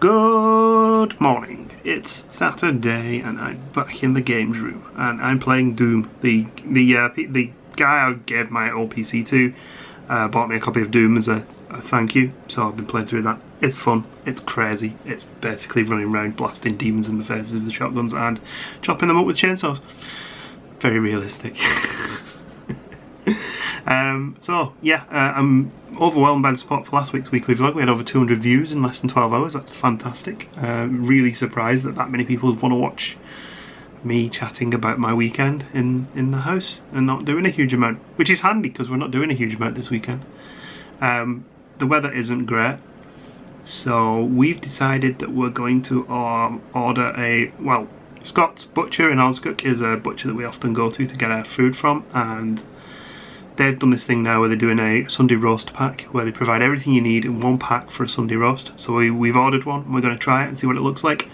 Good morning. It's Saturday and I'm back in the games room and I'm playing Doom. The guy I gave my old PC to bought me a copy of Doom as a thank you, so I've been playing through that. It's fun, it's crazy, it's basically running around blasting demons in the faces with the shotguns and chopping them up with chainsaws. Very realistic. I'm overwhelmed by the support for last week's weekly vlog. We had over 200 views in less than 12 hours. That's fantastic. Really surprised that many people want to watch me chatting about my weekend in the house and not doing a huge amount, which is handy because we're not doing a huge amount this weekend. The weather isn't great, so we've decided that we're going to order Scott's Butcher in Ormskirk is a butcher that we often go to get our food from, and they've done this thing now where they're doing a Sunday roast pack where they provide everything you need in one pack for a Sunday roast. So we've ordered one and we're going to try it and see what it looks like.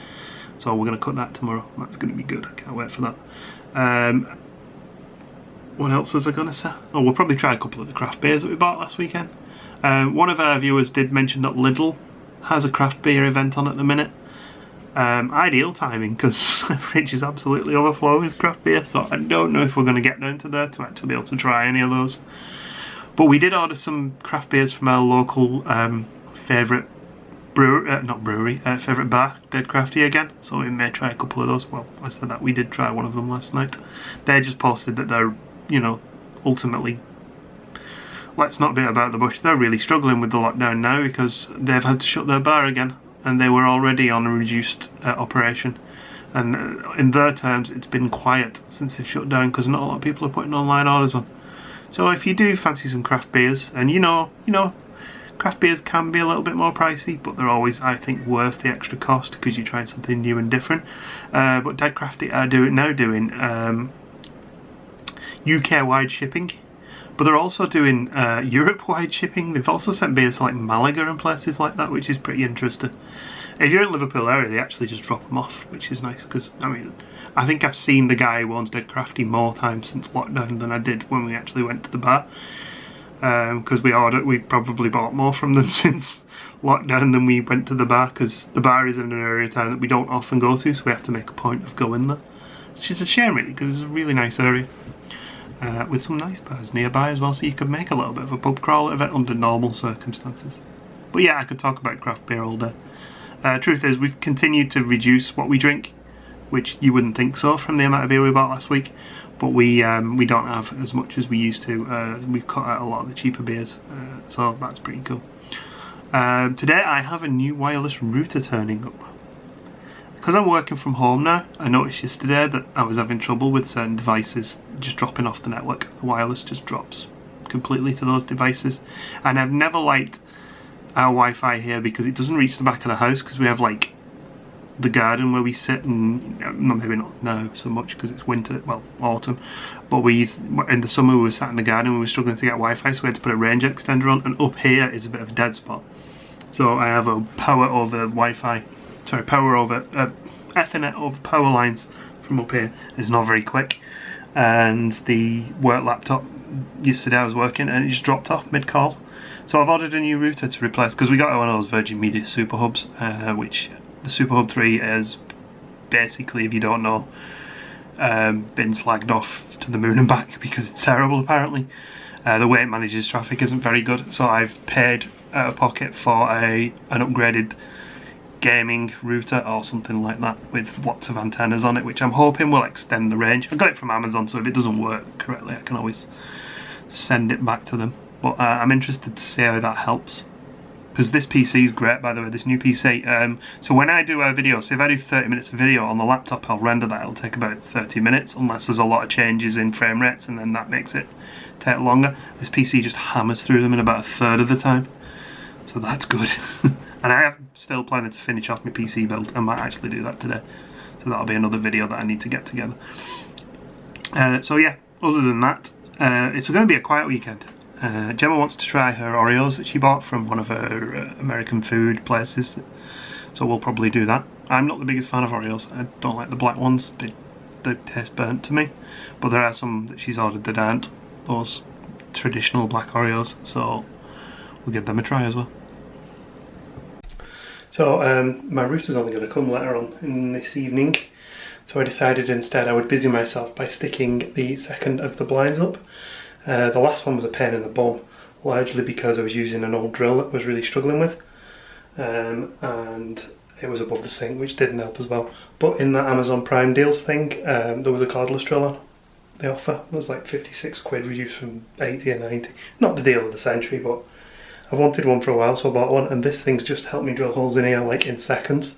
So we're going to cut that tomorrow. That's going to be good. I can't wait for that. What else was I going to say? Oh, we'll probably try a couple of the craft beers that we bought last weekend. One of our viewers did mention that Lidl has a craft beer event on at the minute. Ideal timing because the fridge is absolutely overflowing with craft beer, so I don't know if we're going to get down to there to actually be able to try any of those. But we did order some craft beers from our local favourite favourite bar, Dead Crafty again, so we may try a couple of those. Well, I said that we did try one of them last night. They just posted that they're, ultimately, let's not beat about the bush, they're really struggling with the lockdown now because they've had to shut their bar again. And they were already on a reduced operation, and in their terms it's been quiet since they've shut down because not a lot of people are putting online orders on. So if you do fancy some craft beers, and craft beers can be a little bit more pricey, but they're always, I think, worth the extra cost because you're trying something new and different. But Dead Crafty are now doing UK-wide shipping. But they're also doing Europe-wide shipping. They've also sent beers to like Malaga and places like that, which is pretty interesting. If you're in Liverpool area, they actually just drop them off, which is nice because, I think I've seen the guy who owns Dead Crafty more times since lockdown than I did when we actually went to the bar. Because we probably bought more from them since lockdown than we went to the bar, because the bar is in an area of town that we don't often go to, so we have to make a point of going there. Which is a shame really, because it's a really nice area. With some nice bars nearby as well, so you could make a little bit of a pub crawl of it under normal circumstances. But yeah, I could talk about craft beer all day. Truth is, we've continued to reduce what we drink, which you wouldn't think so from the amount of beer we bought last week, but we don't have as much as we used to. We've cut out a lot of the cheaper beers, so that's pretty cool. Today I have a new wireless router turning up. Because I'm working from home now, I noticed yesterday that I was having trouble with certain devices just dropping off the network. The wireless just drops completely to those devices. And I've never liked our Wi-Fi here because it doesn't reach the back of the house, because we have like the garden where we sit, and maybe not now so much because it's winter, well, autumn. But in the summer we were sat in the garden, we were struggling to get Wi-Fi, so we had to put a range extender on, and up here is a bit of a dead spot. So I have a power over Ethernet over power lines from up here. It's not very quick, and the work laptop yesterday I was working and it just dropped off mid-call. So I've ordered a new router to replace, because we got one of those Virgin Media Super Hubs, which the Super Hub 3 is basically, if you don't know, been slagged off to the moon and back because it's terrible apparently. The way it manages traffic isn't very good, so I've paid out of pocket for an upgraded gaming router or something like that with lots of antennas on it, which I'm hoping will extend the range. I got it from Amazon, so if it doesn't work correctly I can always send it back to them. But I'm interested to see how that helps, because this PC is great, by the way, this new PC. So when I do a video, so if I do 30 minutes of video on the laptop, I'll render that. It'll take about 30 minutes unless there's a lot of changes in frame rates, and then that makes it take longer. This PC just hammers through them in about a third of the time, so that's good. And I am still planning to finish off my PC build. I might actually do that today, so that'll be another video that I need to get together. So yeah, other than that, it's going to be a quiet weekend. Gemma wants to try her Oreos that she bought from one of her American food places, so we'll probably do that. I'm not the biggest fan of Oreos. I don't like the black ones. They taste burnt to me, but there are some that she's ordered that aren't those traditional black Oreos, so we'll give them a try as well. So my router's only going to come later on in this evening, so I decided instead I would busy myself by sticking the second of the blinds up. The last one was a pain in the bum, largely because I was using an old drill that I was really struggling with, and it was above the sink, which didn't help as well. But in that Amazon Prime deals thing, there was a cordless drill on the offer. It was like 56 quid, reduced from 80 or 90. Not the deal of the century, but I've wanted one for a while, so I bought one, and this thing's just helped me drill holes in here like in seconds.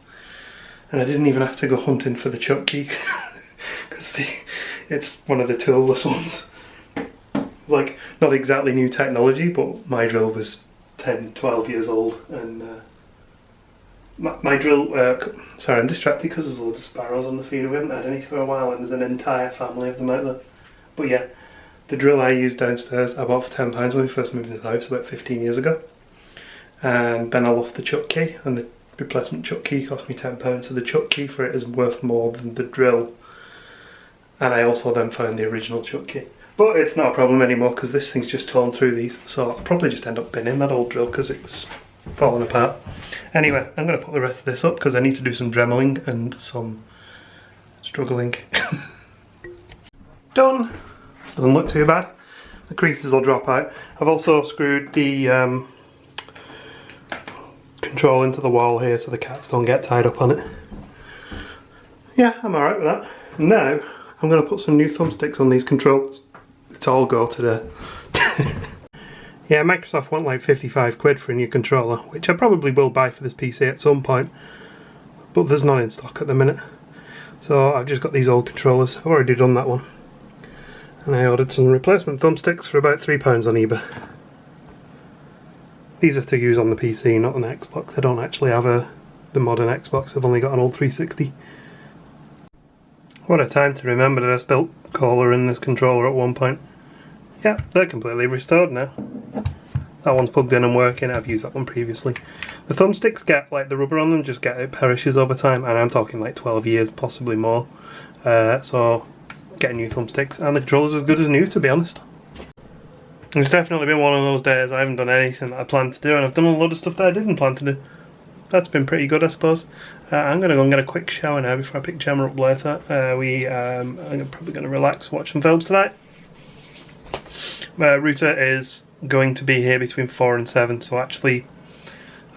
And I didn't even have to go hunting for the chuck key, because it's one of the toolless ones. Like, not exactly new technology, but my drill was 10, 12 years old, and my drill, sorry, I'm distracted because there's loads of sparrows on the feeder. We haven't had any for a while, and there's an entire family of them out there. But yeah, the drill I used downstairs I bought for £10 when we first moved into the house about 15 years ago. And then I lost the chuck key, and the replacement chuck key cost me £10, so the chuck key for it is worth more than the drill. And I also then found the original chuck key. But it's not a problem anymore because this thing's just torn through these, so I'll probably just end up binning that old drill because it was falling apart. Anyway, I'm going to put the rest of this up because I need to do some dremeling and some struggling. Done! Doesn't look too bad. The creases will drop out. I've also screwed the control into the wall here so the cats don't get tied up on it. Yeah, I'm alright with that. Now, I'm going to put some new thumbsticks on these controls. It's all go today. Yeah, Microsoft want like 55 quid for a new controller, which I probably will buy for this PC at some point, but there's none in stock at the minute. So I've just got these old controllers. I've already done that one. And I ordered some replacement thumbsticks for about £3 on eBay. These are to use on the PC, not on Xbox. I don't actually have the modern Xbox, I've only got an old 360. What a time to remember that I spilt cola in this controller at one point. Yeah, they're completely restored now. That one's plugged in and working. I've used that one previously. The thumbsticks get, like, the rubber on them it perishes over time, and I'm talking like 12 years, possibly more. So getting new thumbsticks, and the controller's as good as new, to be honest. It's definitely been one of those days I haven't done anything that I planned to do, and I've done a lot of stuff that I didn't plan to do. That's been pretty good, I suppose. I'm going to go and get a quick shower now before I pick Gemma up later. I'm probably going to relax, watch some films tonight. Router is going to be here between 4 and 7, so actually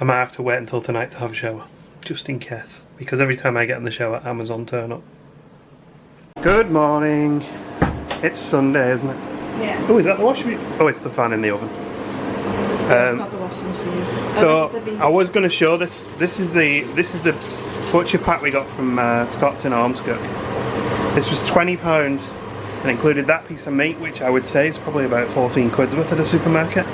I might have to wait until tonight to have a shower, just in case, because every time I get in the shower, Amazon turn up. Good morning. It's Sunday, isn't it? Yeah. Oh, is that the washing machine? Oh, it's the fan in the oven. It's not the washing machine. So I was going to show this. This is the butcher pack we got from Scott's in Ormskirk. This was £20 and included that piece of meat, which I would say is probably about 14 quid's worth at a supermarket,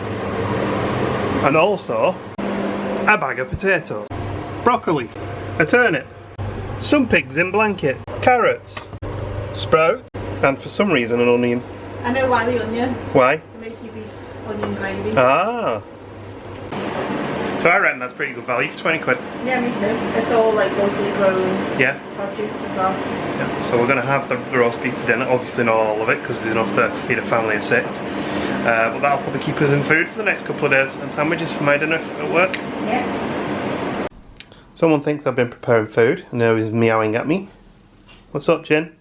and also a bag of potatoes, broccoli, a turnip, some pigs in blanket, carrots, sprout, and for some reason an onion. I know why the onion. Why? To make your beef onion gravy. Ah. So I reckon that's pretty good value for 20 quid. Yeah, me too. It's all like locally grown produce as well. Yeah. So we're going to have the roast beef for dinner. Obviously not all of it because there's enough to feed a family of 6. But that'll probably keep us in food for the next couple of days, and sandwiches for my dinner at work. Yeah. Someone thinks I've been preparing food and now he's meowing at me. What's up, Jen?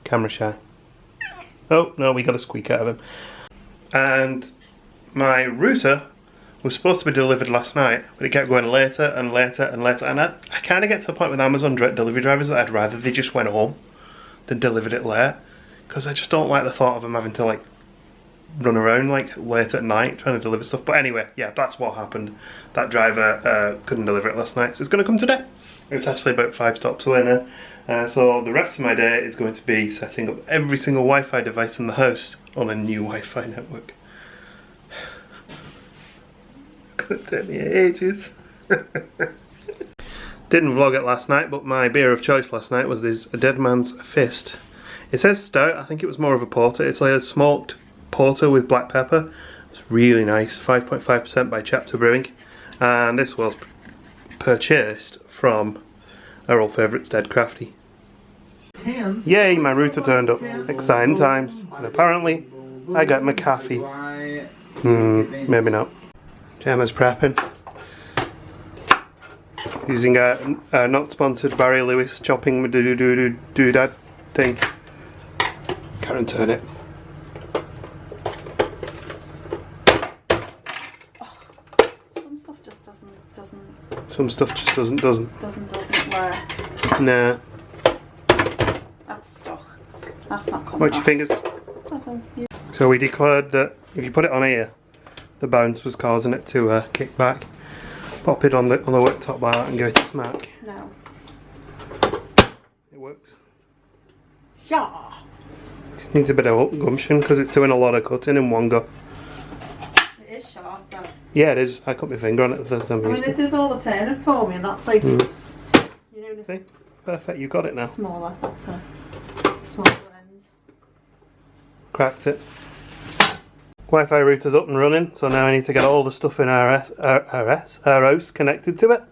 Camera shy. Oh no, we got a squeak out of him. And my router was supposed to be delivered last night, but it kept going later and later and later, and I kind of get to the point with Amazon delivery drivers that I'd rather they just went home than delivered it late, because I just don't like the thought of them having to like run around like late at night trying to deliver stuff. But anyway, yeah, that's what happened. That driver couldn't deliver it last night, so it's going to come today. It's actually about 5 stops away now. So the rest of my day is going to be setting up every single Wi-Fi device in the house on a new Wi-Fi network. It's going to take me ages. Didn't vlog it last night, but my beer of choice last night was this A Dead Man's Fist. It says stout, I think it was more of a porter. It's like a smoked porter with black pepper. It's really nice, 5.5% by Chapter Brewing. And this was purchased from our old favourites, Dead Crafty. Yay, my router turned up. Exciting times. And apparently, I got McAfee. Maybe not. Gemma's prepping. using a not sponsored Barry Lewis chopping doodad thing. Karen, turn it. Some stuff just doesn't. Some stuff just doesn't work. Nah. That's stuck. That's not coming. Watch your fingers. Yeah. So we declared that if you put it on here, the bounce was causing it to kick back. Pop it on the worktop like that and go to smack. No. It works. Yeah. It needs a bit of gumption because it's doing a lot of cutting in one go. It is sharp though. Yeah, it is. I cut my finger on it the first time I used it did all the turning for me, and that's like, you know, see, perfect. You got it now. Smaller. That's a smaller end. Cracked it. Wi-Fi router's up and running, so now I need to get all the stuff in our house connected to it.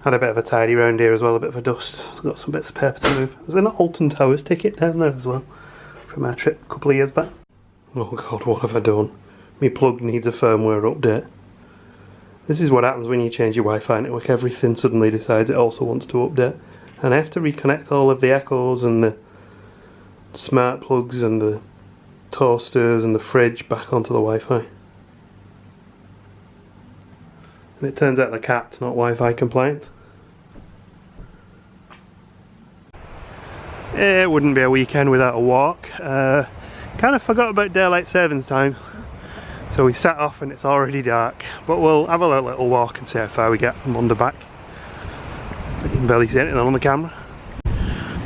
Had a bit of a tidy round here as well, a bit of a dust. I've got some bits of paper to move. There's an Alton Towers ticket down there as well from our trip a couple of years back. Oh god, what have I done? My plug needs a firmware update. This is what happens when you change your Wi-Fi network. Everything suddenly decides it also wants to update. And I have to reconnect all of the Echoes and the smart plugs and the toasters and the fridge back onto the Wi-Fi. And it turns out the cat's not Wi-Fi compliant. It wouldn't be a weekend without a walk. Kind of forgot about daylight savings time, so we set off and it's already dark. But we'll have a little walk and see how far we get and wander back. You can barely see anything on the camera.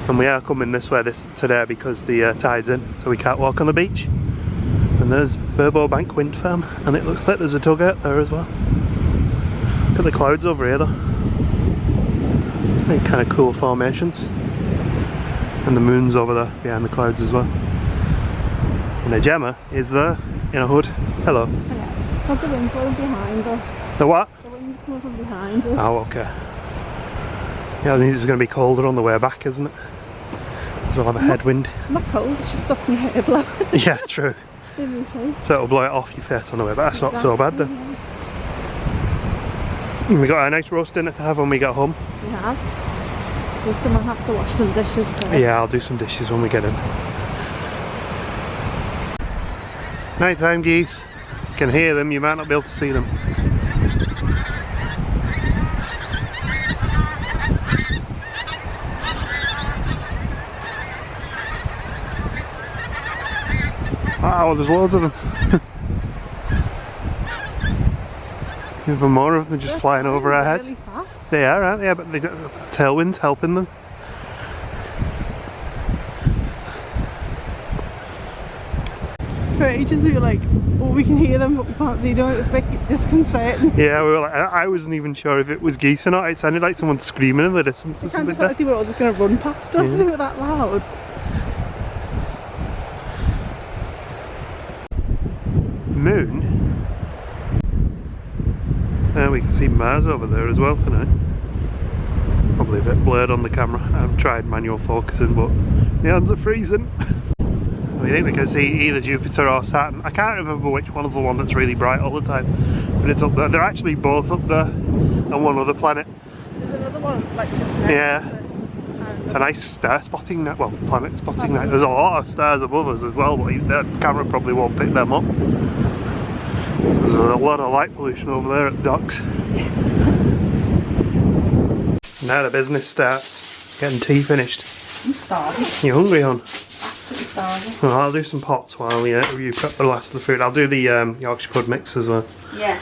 And we are coming this way today because the tide's in, so we can't walk on the beach. And there's Burbo Bank Wind Farm, and it looks like there's a dugout there as well. Look at the clouds over here though. And kind of cool formations. And the moon's over there behind the clouds as well. And the Gemma is there in a hood. Hello. Hello. Look, the wind blowing behind us. The what? The wind's coming from behind us. Oh, okay. Yeah, that means it's going to be colder on the way back, isn't it? Because we'll have a headwind. Not cold, it's just off my hair blowing. Yeah, true. So it'll blow it off your face on the way, but that's not so bad then. And we got a nice roast dinner to have when we get home. We have. We're going to have to wash some dishes today. Yeah, I'll do some dishes when we get in. Night time geese. You can hear them, you might not be able to see them. Wow, there's loads of them. Even more of them just flying over our heads. Really they are, aren't they? But they've got tailwinds helping them. For ages we were like, oh, we can hear them but we can't see them. It was a bit disconcerting. Yeah, we were like, I wasn't even sure if it was geese or not. It sounded like someone screaming in the distance or something. I felt like they were all just going to run past us. They were that loud. Moon. And we can see Mars over there as well tonight. Probably a bit blurred on the camera. I've tried manual focusing, but the hands are freezing. I think we can see either Jupiter or Saturn. I can't remember which one's the one that's really bright all the time, but it's up there. They're actually both up there on one other planet. There's another one like just there. Yeah. It's a nice star spotting night, well, planet spotting night. There's a lot of stars above us as well, but the camera probably won't pick them up. There's a lot of light pollution over there at the docks. Now the business starts. Getting tea finished. I'm starving. You hungry, hon? Absolutely starving. Well, I'll do some pots while you prep the last of the food. I'll do the Yorkshire Pud mix as well. Yeah.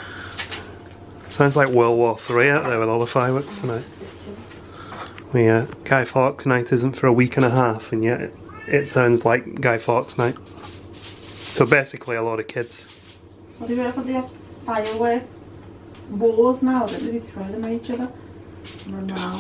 Sounds like World War III out there with all the fireworks tonight. Guy Fawkes night isn't for a week and a half, and yet it sounds like Guy Fawkes night. So basically a lot of kids. What do you reckon they have firework wars now? Don't they throw them at each other?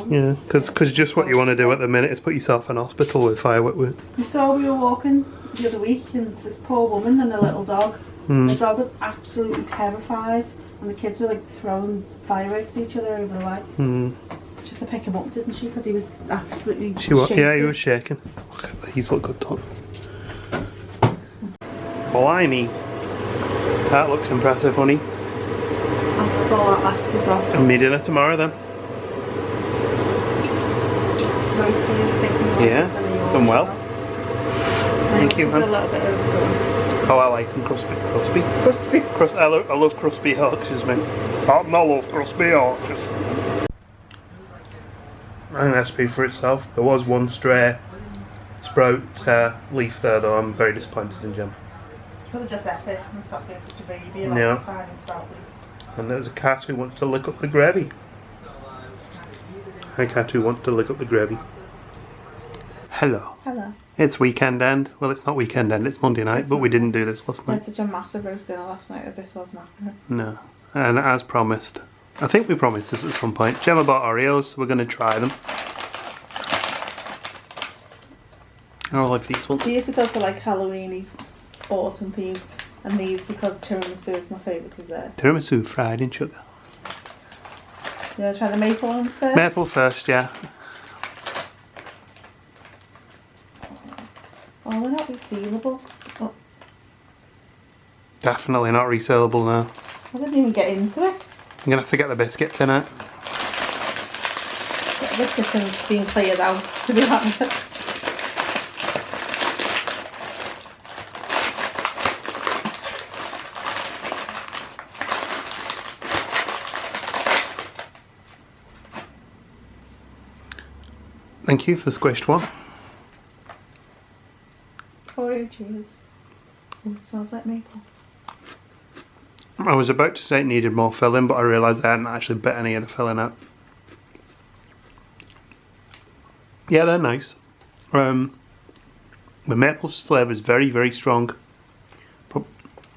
Yeah, because just what you want to do at the minute is put yourself in hospital with firework. You saw we were walking the other week and this poor woman and a little dog. The dog was absolutely terrified and the kids were like throwing fireworks at each other over the way. She had to pick him up, didn't she? Because he was absolutely shaking. Yeah, he was shaking. Look at these, look good dog. Blimey. That looks impressive, honey. I'll pull that left as well. And me dinner tomorrow then. roasted his pigs and Yeah, done well. Thank you, Just man. a little bit overdone. Oh, I like them crispy. Crispy. I love crispy arches, mate. I love crispy arches. And that speaks for itself. There was one stray sprout leaf there, though. I'm very disappointed in Jim. Because I just ate it and stopped being such a baby about Yeah. the tiny sprout leaf. And there's a cat who wants to lick up the gravy. Hi, cat who wants to lick up the gravy. Hello. Hello. It's weekend end. Well, it's not weekend end, it's Monday night, but we didn't do this last I had night. such a massive roast dinner last night that this wasn't happening. No. And as promised, I think we promised this at some point, Gemma bought Oreos, so we're going to try them. I like these ones. These because they're like Halloweeny, autumn themed, and these because tiramisu is my favourite dessert. Tiramisu fried in sugar. You want to try the maple ones first? Maple first, yeah. Oh, they're not resealable. Oh, Definitely not resellable now. I didn't even get into it. I'm going to have to get the biscuits in it. This kitchen's being cleared out, to be honest. Thank you for the squished one. Oreo cheese. Oh, it smells like maple. I was about to say it needed more filling, but I realised I hadn't actually bit any of the filling out. Yeah, they're nice. The maple flavour is very, very strong.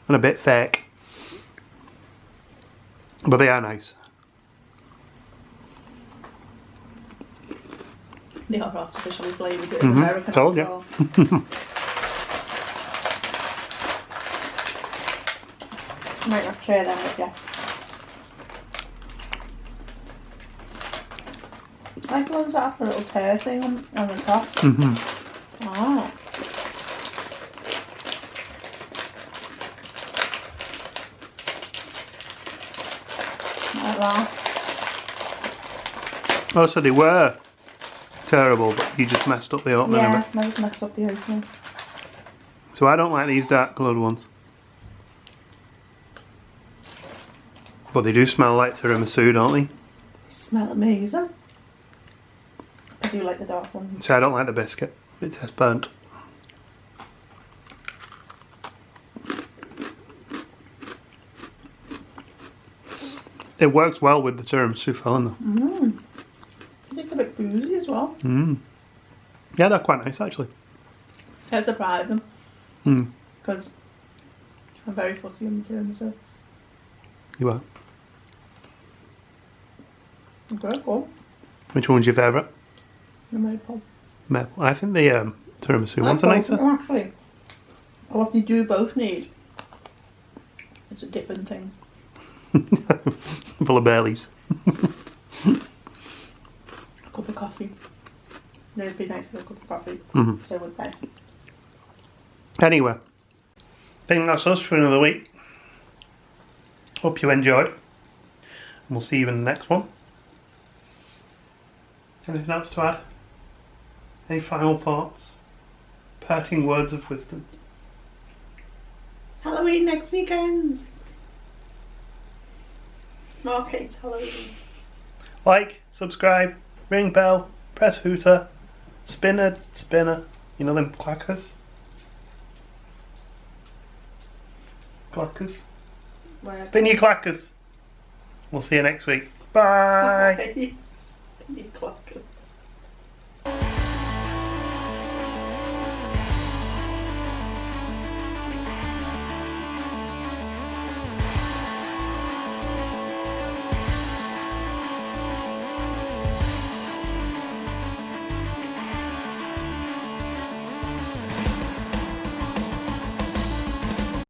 And a bit thick. But they are nice. They are artificially flavoured in America. Told you. Might not share them with you. I like the ones that have the little tear thing on the top. Oh. Like that. Oh, so they were terrible, but you just messed up the opening of Yeah, it. I just messed up the opening. So I don't like these dark coloured ones. But they do smell like tiramisu, don't they? They smell amazing. I do like the dark ones. So I don't like the biscuit. It tastes burnt. It works well with the tiramisu filling though. It's a bit boozy as well. Yeah, they're quite nice actually. They're surprising. Because I'm very fussy on the tiramisu. You are. Okay, cool. Which one's your favourite? The maple. Maple. I think the tiramisu ones are nicer. Actually, what you do both need is a dipping thing. Full of Baileys. A cup of coffee. No, it'd be nice with a cup of coffee. So would they. Anyway, I think that's us for another week. Hope you enjoyed. And we'll see you in the next one. Anything else to add? Any final thoughts? Parting words of wisdom? Halloween next weekend. Mark hates Halloween. Like, subscribe, ring bell, press hooter, spinner, you know them clackers? Clackers? Where? Spin your clackers. We'll see you next week. Bye! You clockers.